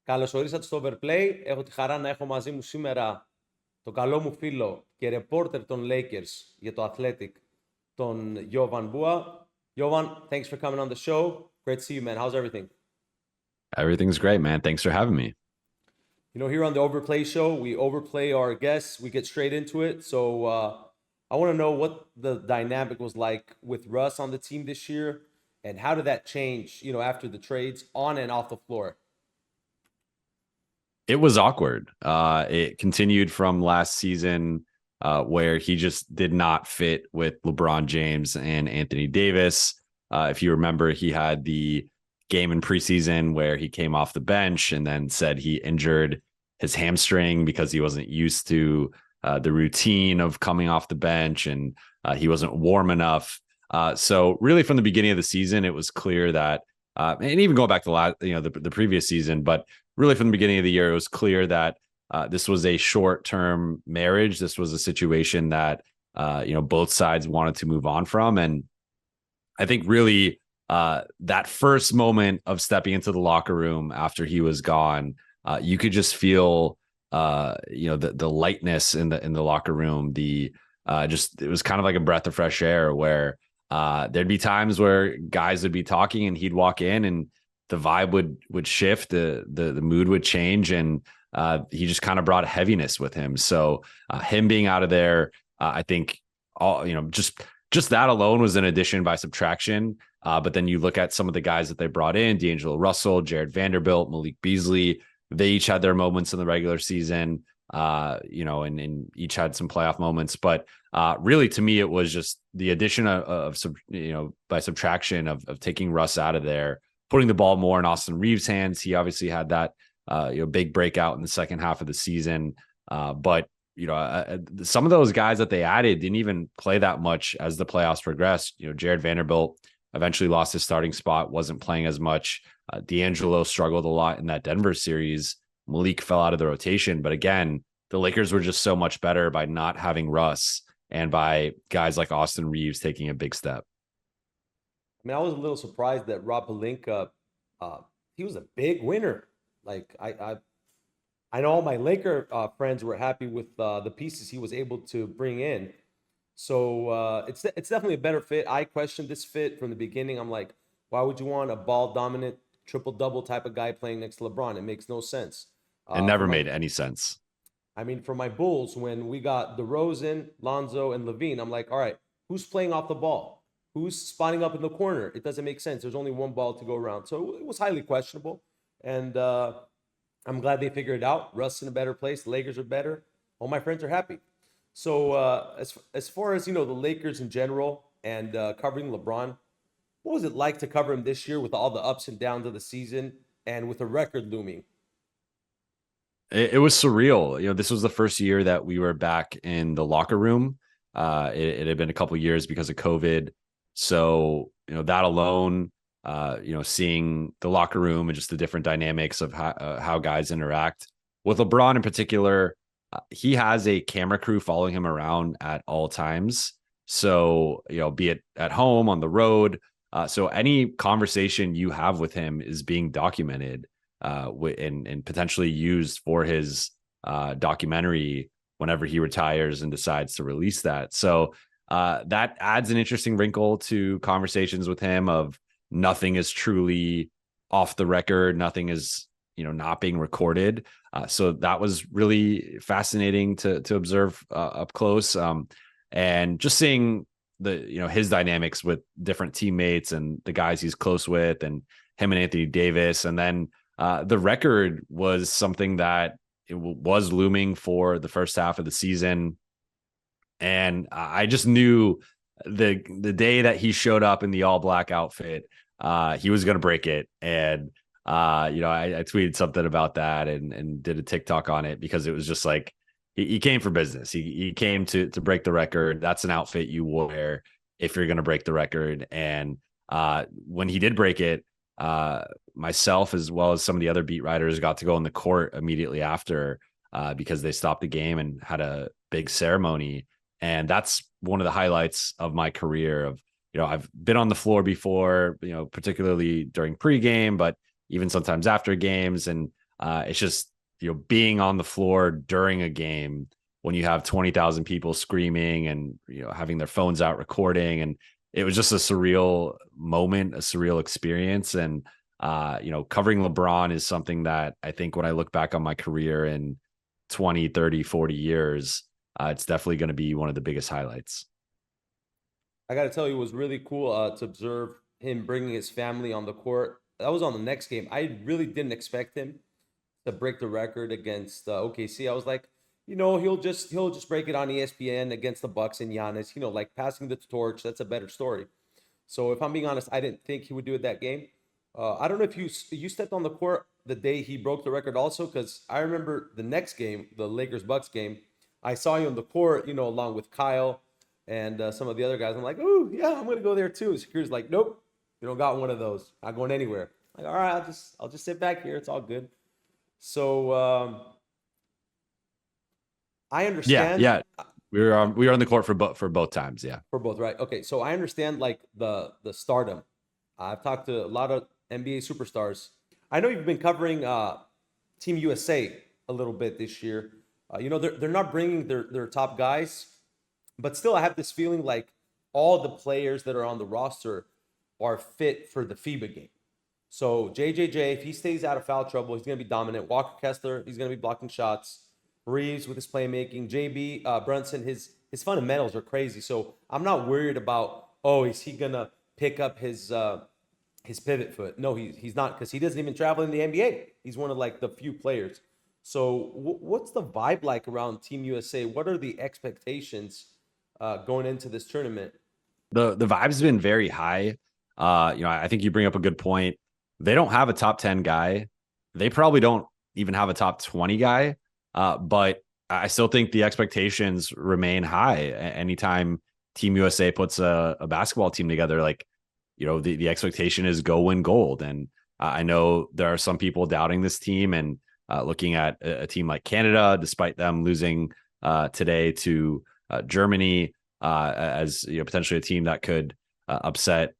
Καλώς ορίσατε στο Overplay. Έχω τη χαρά να έχω μαζί μου σήμερα τον καλό μου φίλο και ρεπόρτερ των ΛΑ Λέικερς για το Athletic, τον Μπούχα. Jovan, thanks for coming on the show. Great to see you, man. How's everything? Everything's great, man. Thanks for having me. You know, here on the Overplay show, we overplay our guests. We get straight into it. So I want to know what the dynamic was like with Russ on the team this year, and how did that change, you know, after the trades on and off the floor? It was awkward. It continued from last season where he just did not fit with LeBron James and Anthony Davis. If you remember, he had the game in preseason where he came off the bench and then said he injured his hamstring because he wasn't used to the routine of coming off the bench, and he wasn't warm enough. So really from the beginning of the season, it was clear that, and even going back to the previous season, but really from the beginning of the year, it was clear that this was a short-term marriage. This was a situation that, both sides wanted to move on from. And I think really that first moment of stepping into the locker room after he was gone, you could just feel, the lightness in the locker room. It was kind of like a breath of fresh air where there'd be times where guys would be talking and he'd walk in and the vibe would shift, the mood would change, and he just kind of brought a heaviness with him. So him being out of there, I think just that alone was an addition by subtraction. But then you look at some of the guys that they brought in: D'Angelo Russell, Jared Vanderbilt, Malik Beasley. They each had their moments in the regular season, and each had some playoff moments. But really, to me, it was just the addition by subtraction of taking Russ out of there, putting the ball more in Austin Reeves' hands. He obviously had that big breakout in the second half of the season. But some of those guys that they added didn't even play that much as the playoffs progressed. Jared Vanderbilt eventually lost his starting spot, wasn't playing as much. D'Angelo struggled a lot in that Denver series. Malik fell out of the rotation. But again, the Lakers were just so much better by not having Russ and by guys like Austin Reeves taking a big step. I mean, I was a little surprised that Rob Pelinka, he was a big winner. Like, I know all my Laker friends were happy with the pieces he was able to bring in. So it's definitely a better fit. I questioned this fit from the beginning. I'm like, why would you want a ball-dominant, triple-double type of guy playing next to LeBron? It makes no sense. It never made any sense. I mean, for my Bulls, when we got DeRozan, Lonzo, and Levine, I'm like, all right, who's playing off the ball? Who's spotting up in the corner? It doesn't make sense. There's only one ball to go around. So it was highly questionable. And I'm glad they figured it out. Russ in a better place. The Lakers are better. All my friends are happy. So as far as, the Lakers in general and covering LeBron, what was it like to cover him this year with all the ups and downs of the season and with a record looming? It was surreal. This was the first year that we were back in the locker room. It had been a couple of years because of COVID. So, that alone, seeing the locker room and just the different dynamics of how guys interact. With LeBron in particular, he has a camera crew following him around at all times. So, be it at home, on the road. So any conversation you have with him is being documented and potentially used for his documentary whenever he retires and decides to release that. So that adds an interesting wrinkle to conversations with him of nothing is truly off the record. Nothing is, not being recorded. So that was really fascinating to observe up close. And just seeing his dynamics with different teammates and the guys he's close with, and him and Anthony Davis. And then the record was something that it was looming for the first half of the season. And I just knew the day that he showed up in the all black outfit, he was going to break it. And, I tweeted something about that and did a TikTok on it, because it was just like, he came for business. He came to break the record. That's an outfit you wear if you're going to break the record. And when he did break it, myself, as well as some of the other beat writers, got to go on the court immediately after because they stopped the game and had a big ceremony. And that's one of the highlights of my career, of I've been on the floor before, particularly during pregame, but even sometimes after games. And it's just, being on the floor during a game when you have 20,000 people screaming and, having their phones out recording. And it was just a surreal moment, a surreal experience. And, covering LeBron is something that I think when I look back on my career in 20, 30, 40 years, it's definitely going to be one of the biggest highlights. I got to tell you, it was really cool to observe him bringing his family on the court. That was on the next game. I really didn't expect him to break the record against OKC. I was like, he'll just break it on ESPN against the Bucks and Giannis. Like passing the torch. That's a better story. So if I'm being honest, I didn't think he would do it that game. I don't know if you stepped on the court the day he broke the record also, because I remember the next game, the Lakers Bucks game, I saw you on the court, along with Kyle and some of the other guys. I'm like, oh yeah, I'm gonna go there too. Security's like, nope, you don't got one of those. Not going anywhere. Like, all right, I'll just sit back here. It's all good. So I understand. Yeah. We were on the court for both times. Yeah. For both, right? Okay. So I understand like the stardom. I've talked to a lot of NBA superstars. I know you've been covering Team USA a little bit this year. They're not bringing their top guys, but still I have this feeling like all the players that are on the roster are fit for the FIBA game. So JJJ, if he stays out of foul trouble, he's going to be dominant. Walker Kessler, he's going to be blocking shots. Reeves with his playmaking. JB Brunson, his fundamentals are crazy. So I'm not worried about, is he going to pick up his pivot foot? No, he's not, because he doesn't even travel in the NBA. He's one of like the few players. So what's the vibe like around Team USA? What are the expectations going into this tournament? The vibe's been very high. I think you bring up a good point. They don't have a top 10 guy. They probably don't even have a top 20 guy. But I still think the expectations remain high. Anytime Team USA puts a basketball team together, like, the expectation is go win gold. And I know there are some people doubting this team and looking at a team like Canada, despite them losing today to Germany, as potentially a team that could upset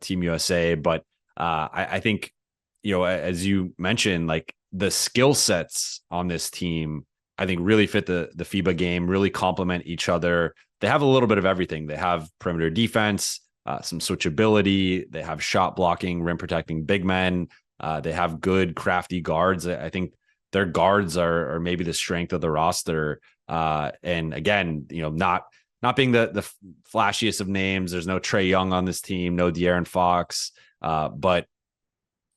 Team USA. But I think, as you mentioned, like the skill sets on this team, I think really fit the FIBA game, really complement each other. They have a little bit of everything. They have perimeter defense, some switchability. They have shot blocking, rim protecting big men. They have good, crafty guards. I think their guards are maybe the strength of the roster. And again, not being the flashiest of names. There's no Trae Young on this team, no De'Aaron Fox, but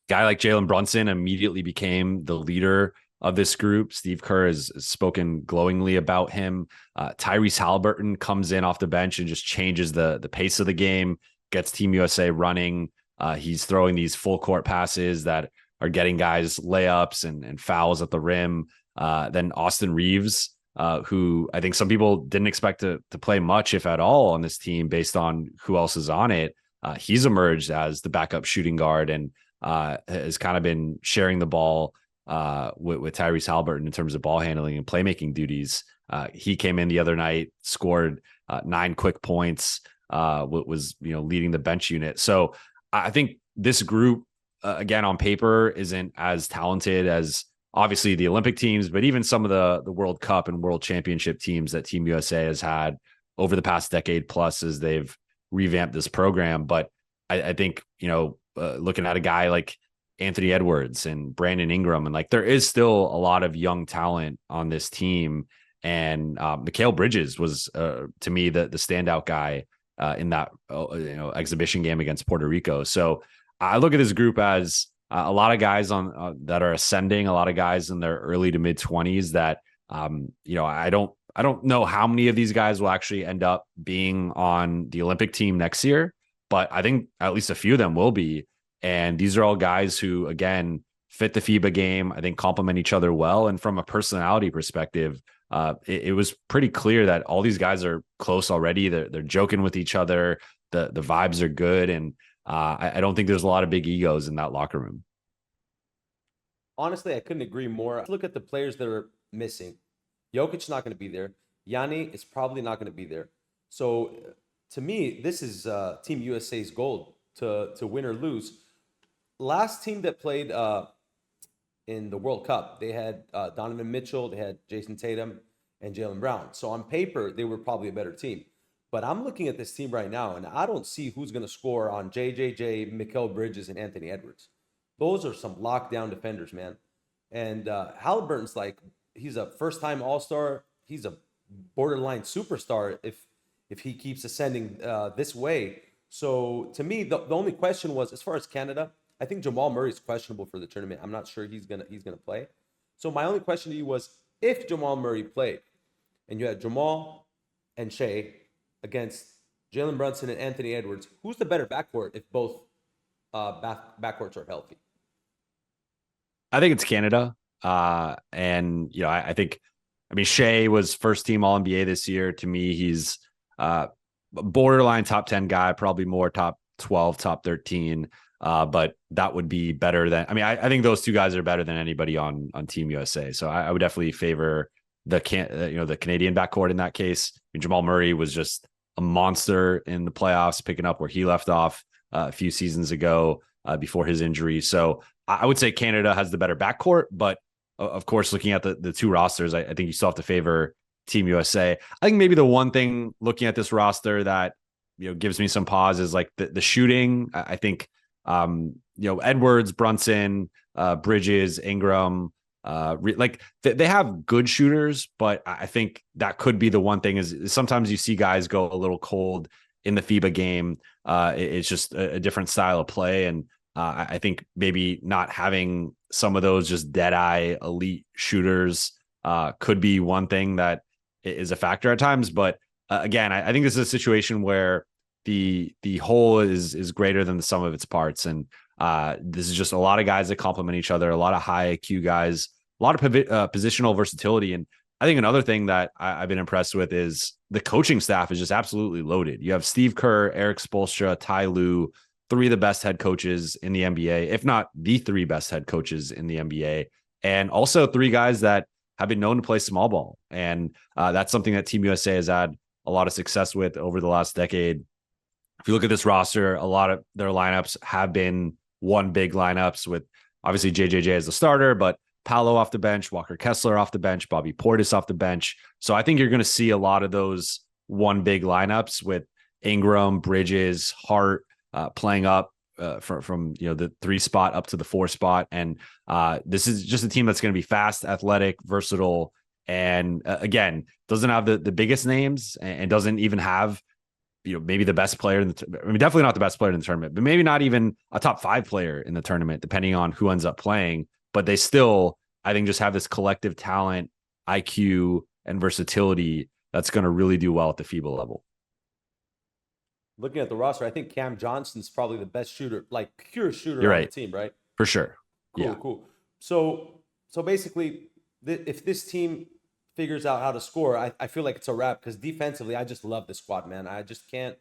guy like Jalen Brunson immediately became the leader of this group. Steve Kerr has spoken glowingly about him. Tyrese Halliburton comes in off the bench and just changes the pace of the game, gets Team USA running. He's throwing these full court passes that are getting guys layups and fouls at the rim. Then Austin Reeves, who I think some people didn't expect to play much, if at all, on this team based on who else is on it. He's emerged as the backup shooting guard and has kind of been sharing the ball with Tyrese Halliburton in terms of ball handling and playmaking duties. He came in the other night, scored 9 quick points, was leading the bench unit. So I think this group, again, on paper, isn't as talented as obviously the Olympic teams, but even some of the World Cup and World Championship teams that Team USA has had over the past decade plus as they've revamped this program. But I think, looking at a guy like Anthony Edwards and Brandon Ingram, and like there is still a lot of young talent on this team. And Mikal Bridges was, to me, the standout guy in that exhibition game against Puerto Rico. So I look at this group as a lot of guys on that are ascending, a lot of guys in their early to mid 20s that I don't know how many of these guys will actually end up being on the Olympic team next year, but I think at least a few of them will be. And these are all guys who, again, fit the FIBA game. I think complement each other well. And from a personality perspective, it was pretty clear that all these guys are close already. They're joking with each other. The vibes are good. And I don't think there's a lot of big egos in that locker room. Honestly, I couldn't agree more. Look at the players that are missing. Jokic's not going to be there. Yanni is probably not going to be there. So to me, this is Team USA's goal to win or lose. Last team that played in the World Cup, they had Donovan Mitchell, they had Jason Tatum, and Jaylen Brown. So on paper, they were probably a better team. But I'm looking at this team right now, and I don't see who's going to score on JJJ, Mikal Bridges, and Anthony Edwards. Those are some lockdown defenders, man. And Halliburton's like, he's a first-time All-Star. He's a borderline superstar if he keeps ascending this way. So to me, the only question was, as far as Canada, I think Jamal Murray is questionable for the tournament. I'm not sure he's gonna play. So my only question to you was, if Jamal Murray played, and you had Jamal and Shea against Jalen Brunson and Anthony Edwards, who's the better backcourt if both backcourts are healthy? I think it's Canada. And, I think, Shea was first team All NBA this year. To me, he's borderline top 10 guy, probably more top 12, top 13. But that would be better than, I think those two guys are better than anybody on Team USA. So I would definitely favor the Canadian backcourt in that case. Jamal Murray was just a monster in the playoffs, picking up where he left off a few seasons ago before his injury. So I would say Canada has the better backcourt, but of course, looking at the two rosters, I think you still have to favor Team USA. I think maybe the one thing looking at this roster that, gives me some pause is like the shooting. I think, Edwards, Brunson, Bridges, Ingram, they have good shooters, but I think that could be the one thing is sometimes you see guys go a little cold in the FIBA game. It's just a different style of play. And I think maybe not having some of those just dead eye elite shooters could be one thing that is a factor at times. But again, I think this is a situation where the whole is greater than the sum of its parts. And this is just a lot of guys that complement each other, a lot of high IQ guys, a lot of positional versatility. And I think another thing that I've been impressed with is the coaching staff is just absolutely loaded. You have Steve Kerr, Eric Spoelstra, Ty Lue, three of the best head coaches in the NBA, if not the three best head coaches in the NBA. And also three guys that have been known to play small ball. And that's something that Team USA has had a lot of success with over the last decade. If you look at this roster, a lot of their lineups have been one big lineups with obviously JJJ as the starter, but Paolo off the bench, Walker Kessler off the bench, Bobby Portis off the bench. So I think you're going to see a lot of those one big lineups with Ingram, Bridges, Hart playing up from the 3 spot up to the 4 spot. And this is just a team that's going to be fast, athletic, versatile, and again, doesn't have the biggest names and doesn't even have maybe the best player in the definitely not the best player in the tournament, but maybe not even a top 5 player in the tournament, depending on who ends up playing. But they still, I think, just have this collective talent, IQ, and versatility that's going to really do well at the FIBA level. Looking at the roster, I think Cam Johnson's probably the best shooter, like pure shooter You're on right. the team, right? For sure. Cool. So basically, if this team figures out how to score, I feel like it's a wrap, because defensively, I just love this squad, man. I just can't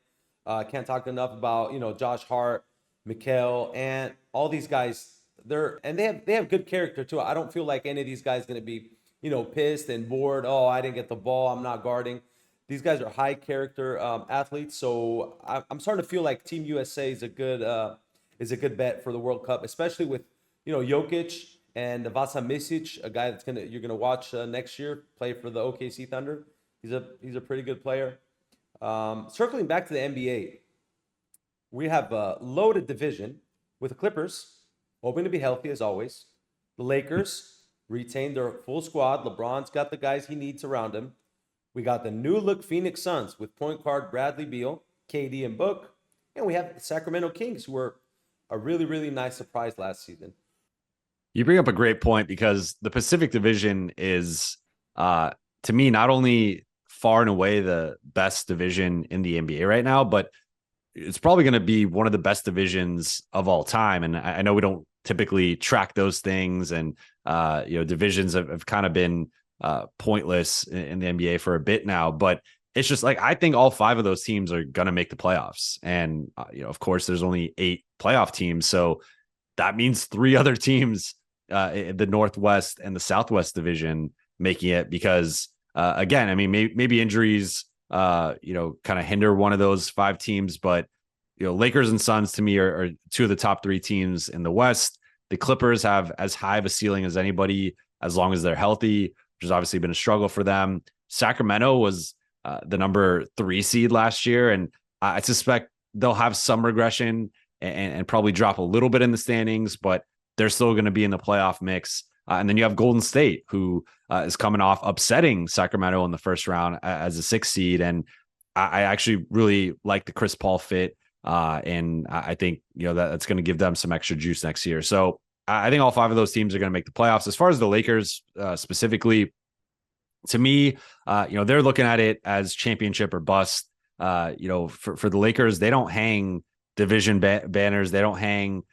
talk enough about Josh Hart, Mikal, and all these guys. They have good character too. I don't feel like any of these guys going to be pissed and bored. Oh, I didn't get the ball, I'm not guarding. These guys are high character athletes, so I'm starting to feel like Team USA is a good bet for the World Cup, especially with Jokic and Vasa Micic, a guy you're gonna watch next year play for the OKC Thunder. He's a pretty good player. Circling back to the NBA, we have a loaded division with the Clippers hoping to be healthy as always. The Lakers retained their full squad. LeBron's got the guys he needs around him. We got the new look Phoenix Suns with point guard Bradley Beal, KD, and Book. And we have the Sacramento Kings, who were a really, really nice surprise last season. You bring up a great point, because the Pacific Division is, to me, not only far and away the best division in the NBA right now, but it's probably going to be one of the best divisions of all time. And I know we don't typically track those things, and divisions have kind of been pointless in the NBA for a bit now, but it's just like, I think all 5 of those teams are going to make the playoffs. And, of course, there's only 8 playoff teams. So that means 3 other teams in the Northwest and the Southwest division making it, because, again, maybe injuries kind of hinder one of those 5 teams. But, Lakers and Suns to me are 2 of the top 3 teams in the West. The Clippers have as high of a ceiling as anybody, as long as they're healthy, which has obviously been a struggle for them. Sacramento was the number 3 seed last year, and I suspect they'll have some regression and probably drop a little bit in the standings, but they're still going to be in the playoff mix. And then you have Golden State, who is coming off upsetting Sacramento in the first round as a 6th seed. And I actually really like the Chris Paul fit. And I think, that's going to give them some extra juice next year. So I think all 5 of those teams are going to make the playoffs. As far as the Lakers specifically, to me, they're looking at it as championship or bust. For the Lakers, they don't hang division banners. They don't hang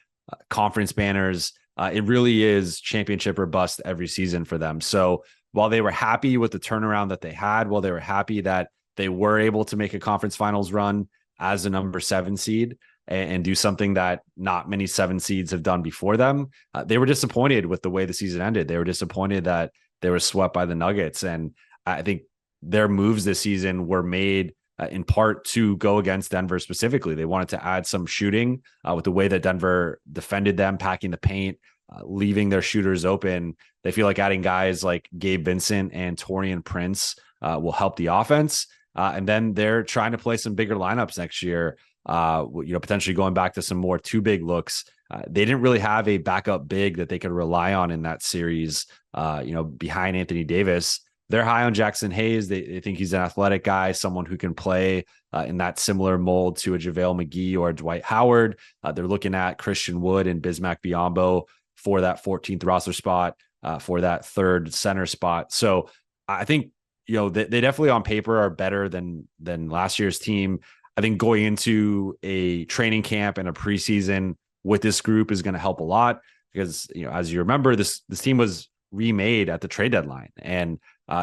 conference banners. It really is championship or bust every season for them. So while they were happy with the turnaround that they had, while they were happy that they were able to make a conference finals run as a number 7 seed and do something that not many 7 seeds have done before them, they were disappointed with the way the season ended. They were disappointed that they were swept by the Nuggets. And I think their moves this season were made in part to go against Denver specifically. They wanted to add some shooting with the way that Denver defended them, packing the paint, leaving their shooters open. They feel like adding guys like Gabe Vincent and Taurean Prince will help the offense. And then they're trying to play some bigger lineups next year, potentially going back to some more 2 big looks. They didn't really have a backup big that they could rely on in that series, behind Anthony Davis. They're high on Jackson Hayes. They think he's an athletic guy, someone who can play in that similar mold to a JaVale McGee or a Dwight Howard. They're looking at Christian Wood and Bismack Biyombo for that 14th roster spot, for that 3rd center spot. So I think, they definitely on paper are better than last year's team. I think going into a training camp and a preseason with this group is going to help a lot because, as you remember, this team was remade at the trade deadline and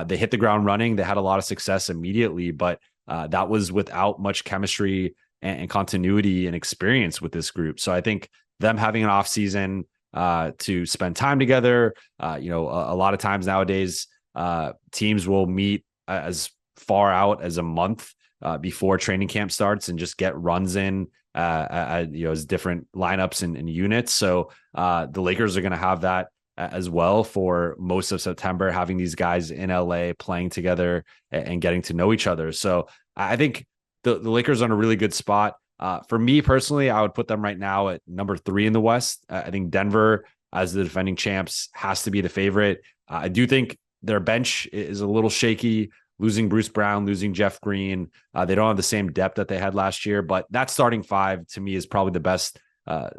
they hit the ground running. They had a lot of success immediately, but that was without much chemistry and continuity and experience with this group. So I think them having an off season to spend time together, a lot of times nowadays, teams will meet as far out as a month before training camp starts and just get runs in as different lineups and units. So the Lakers are going to have that as well for most of September, having these guys in LA playing together and getting to know each other. So I think the Lakers are in a really good spot. For me personally, I would put them right now at number 3 in the West. I think Denver, as the defending champs, has to be the favorite. I do think their bench is a little shaky, losing Bruce Brown, losing Jeff Green. They don't have the same depth that they had last year, but that starting 5 to me is probably the best,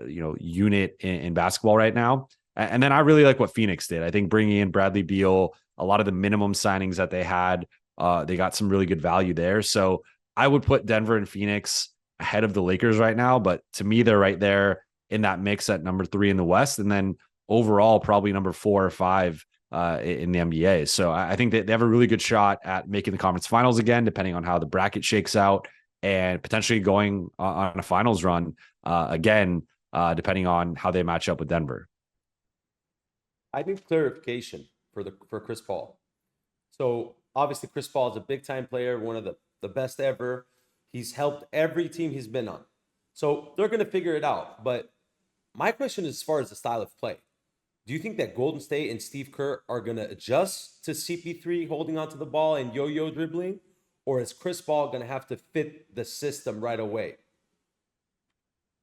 unit in basketball right now. And then I really like what Phoenix did. I think bringing in Bradley Beal, a lot of the minimum signings that they had, they got some really good value there. So I would put Denver and Phoenix ahead of the Lakers right now, but to me, they're right there in that mix at number 3 in the West. And then overall, probably number 4 or 5 in the NBA. So I think that they have a really good shot at making the conference finals again, depending on how the bracket shakes out and potentially going on a finals run again, depending on how they match up with Denver. I need clarification for Chris Paul. So obviously Chris Paul is a big time player, one of the best ever. He's helped every team he's been on. So they're going to figure it out. But my question is as far as the style of play. Do you think that Golden State and Steve Kerr are going to adjust to CP3 holding onto the ball and yo-yo dribbling? Or is Chris Paul going to have to fit the system right away?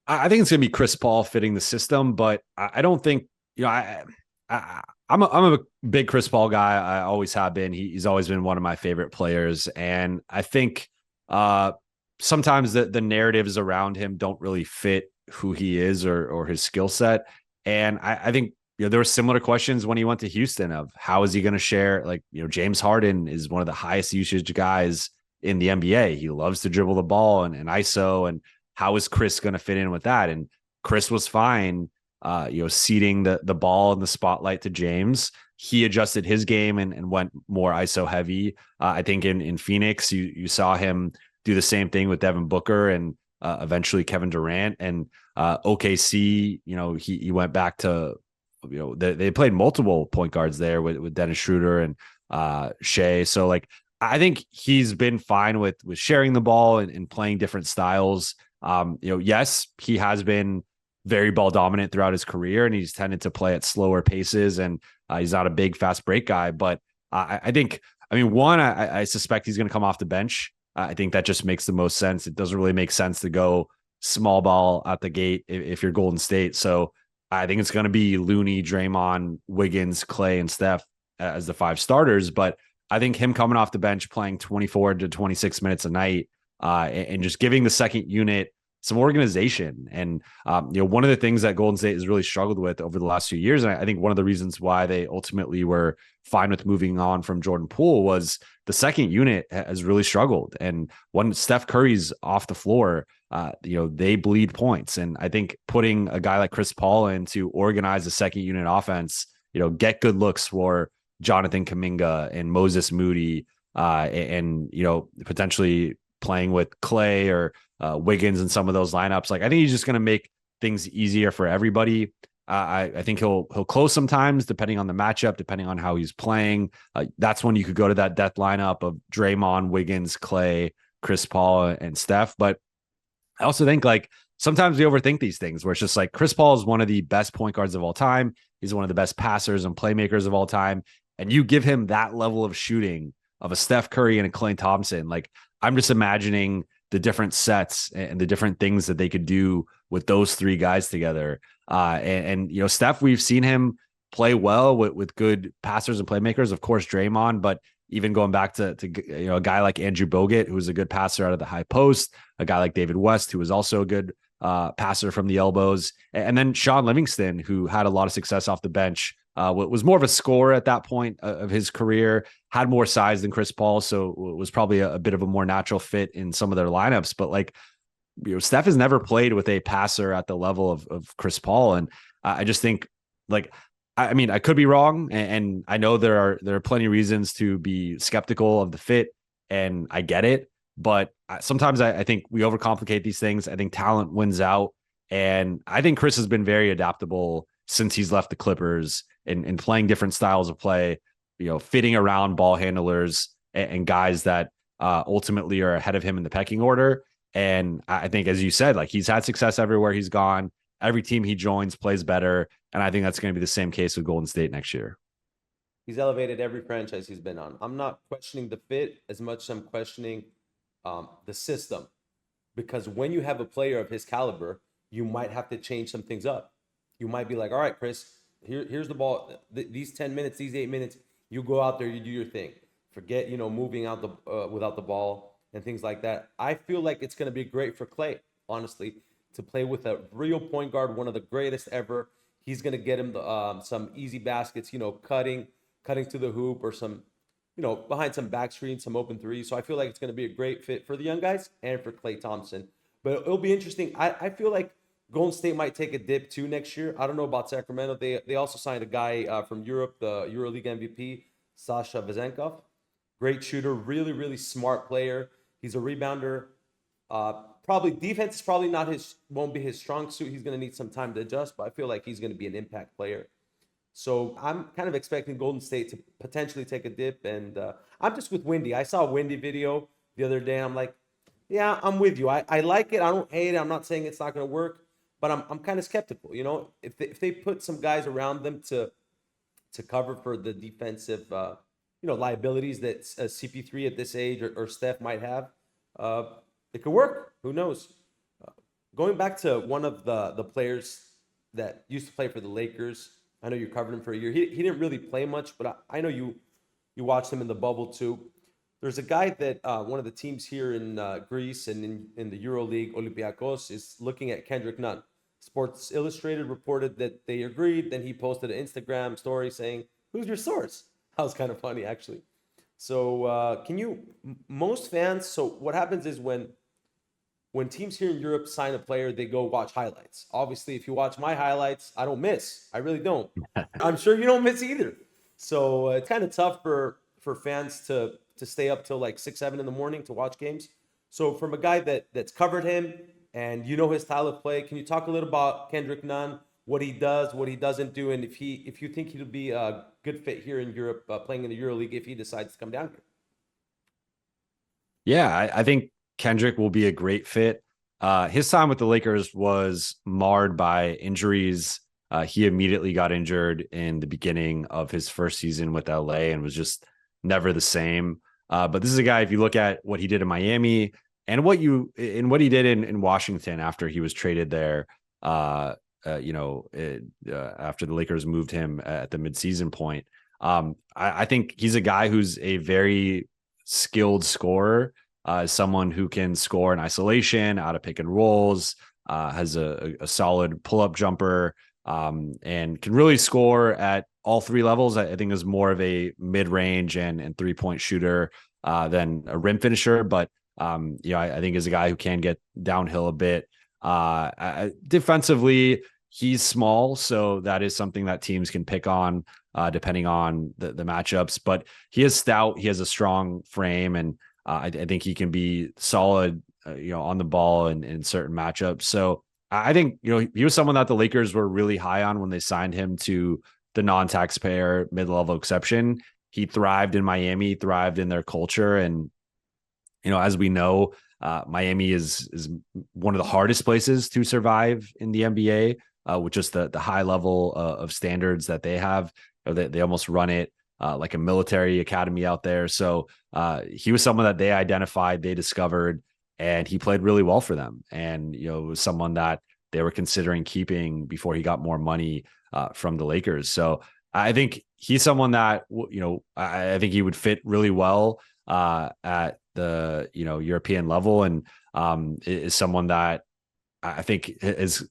I think it's going to be Chris Paul fitting the system, but I don't think, I'm a big Chris Paul guy. I always have been. He's always been one of my favorite players. And I think sometimes the narratives around him don't really fit who he is or his skill set. And I think, there were similar questions when he went to Houston of how is he going to share? Like, James Harden is one of the highest usage guys in the NBA. He loves to dribble the ball and ISO. And how is Chris going to fit in with that? And Chris was fine, ceding the ball in the spotlight to James. He adjusted his game and went more ISO heavy. I think in Phoenix, you saw him do the same thing with Devin Booker and eventually Kevin Durant. And OKC, he went back to, they played multiple point guards there with Dennis Schroeder and Shea. So like I think he's been fine with sharing the ball and playing different styles. Yes, he has been very ball dominant throughout his career, and he's tended to play at slower paces, and he's not a big fast break guy. But I think, I suspect he's going to come off the bench. I think that just makes the most sense. It doesn't really make sense to go small ball out the gate if you're Golden State. So I think it's going to be Looney, Draymond, Wiggins, Clay, and Steph as the 5 starters. But I think him coming off the bench, playing 24 to 26 minutes a night, and just giving the second unit some organization. And, one of the things that Golden State has really struggled with over the last few years, and I think one of the reasons why they ultimately were fine with moving on from Jordan Poole, was the second unit has really struggled. And when Steph Curry's off the floor, they bleed points. And I think putting a guy like Chris Paul in to organize the second unit offense, get good looks for Jonathan Kuminga and Moses Moody, and potentially playing with Clay or Wiggins in some of those lineups. Like, I think he's just going to make things easier for everybody. I think he'll close sometimes, depending on the matchup, depending on how he's playing. That's when you could go to that death lineup of Draymond, Wiggins, Clay, Chris Paul, and Steph. But I also think, like, sometimes we overthink these things, where it's just like, Chris Paul is one of the best point guards of all time. He's one of the best passers and playmakers of all time. And you give him that level of shooting of a Steph Curry and a Klay Thompson. Like, I'm just imagining the different sets and the different things that they could do with those 3 guys together. And Steph, we've seen him play well with good passers and playmakers, of course, Draymond, but even going back to a guy like Andrew Bogut, who was a good passer out of the high post, a guy like David West, who was also a good passer from the elbows, and then Sean Livingston, who had a lot of success off the bench, was more of a scorer at that point of his career, had more size than Chris Paul, so was probably a bit of a more natural fit in some of their lineups. But like, Steph has never played with a passer at the level of Chris Paul, and I just think, like, I could be wrong, and I know there are plenty of reasons to be skeptical of the fit, and I get it. But sometimes I think we overcomplicate these things. I think talent wins out, and I think Chris has been very adaptable since he's left the Clippers and playing different styles of play, fitting around ball handlers and guys that ultimately are ahead of him in the pecking order. And I think, as you said, like, he's had success everywhere he's gone. Every team he joins plays better. And I think that's going to be the same case with Golden State next year. He's elevated every franchise he's been on. I'm not questioning the fit as much as I'm questioning the system. Because when you have a player of his caliber, you might have to change some things up. You might be like, all right, Chris, here's the ball. These 10 minutes, these 8 minutes, you go out there, you do your thing. Forget, moving out without the ball and things like that. I feel like it's going to be great for Clay, honestly, to play with a real point guard, one of the greatest ever. He's going to get him some easy baskets, cutting to the hoop, or some, behind some back screen, some open threes. So I feel like it's going to be a great fit for the young guys and for Klay Thompson. But it'll be interesting. I feel like Golden State might take a dip too next year. I don't know about Sacramento. They also signed a guy from Europe, the EuroLeague MVP, Sasha Vezenkov. Great shooter, really, really smart player. He's a rebounder. Probably defense is probably won't be his strong suit. He's going to need some time to adjust, but I feel like he's going to be an impact player. So I'm kind of expecting Golden State to potentially take a dip. And I'm just with Windy. I saw a Windy video the other day, and I'm like, yeah, I'm with you. I like it. I don't hate it. I'm not saying it's not going to work, but I'm kind of skeptical. If they put some guys around them to cover for the defensive liabilities that CP3 at this age or Steph might have, it could work. Who knows? Going back to one of the players that used to play for the Lakers, I know you covered him for a year. He didn't really play much, but I know you watched him in the bubble too. There's a guy that one of the teams here in Greece and in the EuroLeague, Olympiacos, is looking at Kέντρικ Ναν. Sports Illustrated reported that they agreed. Then he posted an Instagram story saying, "Who's your source?" That was kind of funny, actually. So most fans, so what happens is when teams here in Europe sign a player, they go watch highlights. Obviously, if you watch my highlights, I don't miss. I really don't. I'm sure you don't miss either. So it's kind of tough for fans to stay up till like 6, 7 in the morning to watch games. So from a guy that's covered him and his style of play, can you talk a little about Kέντρικ Ναν, what he does, what he doesn't do, and if you think he'll be a good fit here in Europe, playing in the EuroLeague if he decides to come down here? Yeah, I think Kendrick will be a great fit. His time with the Lakers was marred by injuries. He immediately got injured in the beginning of his first season with LA and was just never the same. But this is a guy, if you look at what he did in Miami and what he did in Washington after he was traded there, after the Lakers moved him at the midseason point, I think he's a guy who's a very skilled scorer, someone who can score in isolation, out of pick and rolls, has a solid pull-up jumper, and can really score at all three levels. I think is more of a mid-range and three-point shooter than a rim finisher, but I think is a guy who can get downhill a bit. Defensively, he's small, so that is something that teams can pick on depending on the matchups. But he is stout. He has a strong frame, and I think he can be solid, on the ball in certain matchups. So I think, he was someone that the Lakers were really high on when they signed him to the non-taxpayer mid-level exception. He thrived in Miami, thrived in their culture. And, as we know, Miami is one of the hardest places to survive in the NBA, with just the high level of standards that they have. They almost run it like a military academy out there. So he was someone that they identified, they discovered, and he played really well for them. And, it was someone that they were considering keeping before he got more money from the Lakers. So I think he's someone that, I think he would fit really well at the, European level, and is someone that I think is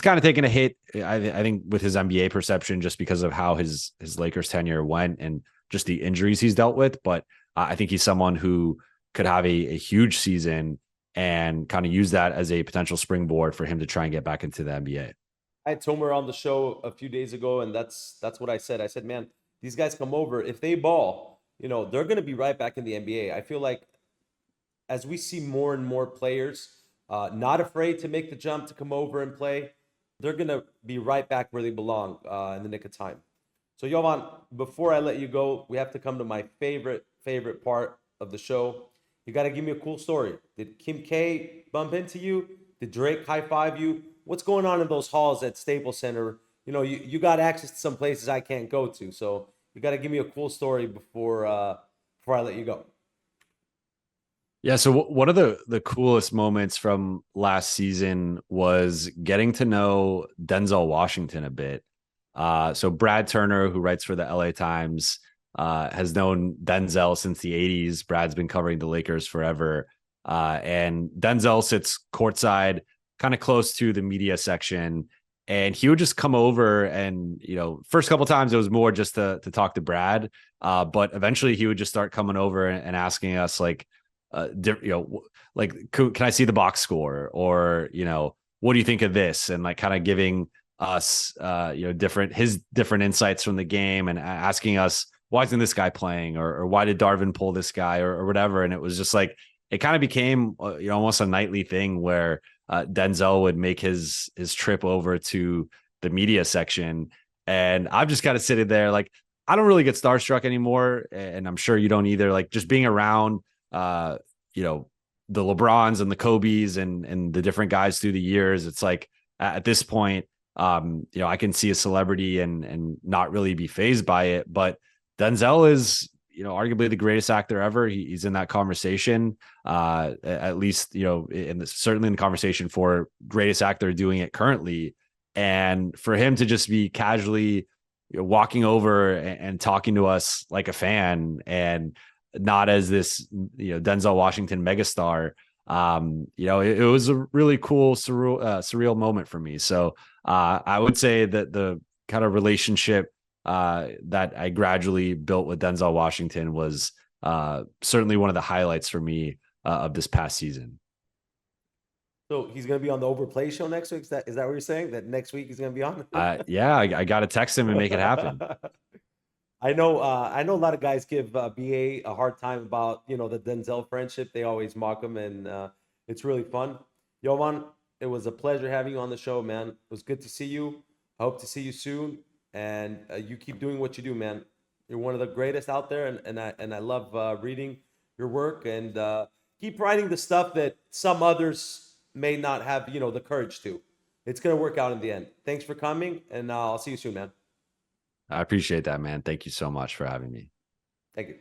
kind of taking a hit. I think with his NBA perception, just because of how his Lakers tenure went and just the injuries he's dealt with. But I think he's someone who could have a huge season and kind of use that as a potential springboard for him to try and get back into the NBA. I had Tomer on the show a few days ago, and that's what I said. I said, man, these guys come over. If they ball, they're going to be right back in the NBA. I feel like as we see more and more players not afraid to make the jump to come over and play, they're going to be right back where they belong in the nick of time. So, Jovan, before I let you go, we have to come to my favorite part of the show. You got to give me a cool story. Did Kim K bump into you? Did Drake high five you? What's going on in those halls at Staples Center? You got access to some places I can't go to. So you got to give me a cool story before I let you go. Yeah. So one of the coolest moments from last season was getting to know Denzel Washington a bit. So Brad Turner, who writes for the LA Times, has known Denzel since the 80s. Brad's been covering the Lakers forever. And Denzel sits courtside, kind of close to the media section. And he would just come over and, first couple of times it was more just to talk to Brad. But eventually he would just start coming over and asking us like, can I see the box score? Or, what do you think of this? And like kind of giving us, different insights from the game and asking us, why isn't this guy playing? Or why did Darvin pull this guy or whatever? And it was just like, it kind of became, almost a nightly thing where Denzel would make his trip over to the media section. And I'm just kind of sitting there like, I don't really get starstruck anymore. And I'm sure you don't either. Like just being around, the LeBrons and the Kobes and the different guys through the years. It's like at this point, I can see a celebrity and not really be fazed by it. But Denzel is, arguably the greatest actor ever. He's in that conversation, at least, certainly in the conversation for greatest actor doing it currently. And for him to just be casually walking over and talking to us like a fan and not as this, Denzel Washington megastar, it was a really cool, surreal moment for me. So I would say that the kind of relationship that I gradually built with Denzel Washington was certainly one of the highlights for me of this past season. So he's going to be on the Overplay show next week. Is that what you're saying? That next week he's going to be on? Yeah, I got to text him and make it happen. I know a lot of guys give BA a hard time about, the Denzel friendship. They always mock him, and it's really fun. Jovan, it was a pleasure having you on the show, man. It was good to see you. I hope to see you soon. And you keep doing what you do, man. You're one of the greatest out there, and I love reading your work. And keep writing the stuff that some others may not have, you know, the courage to. It's going to work out in the end. Thanks for coming, and I'll see you soon, man. I appreciate that, man. Thank you so much for having me. Thank you.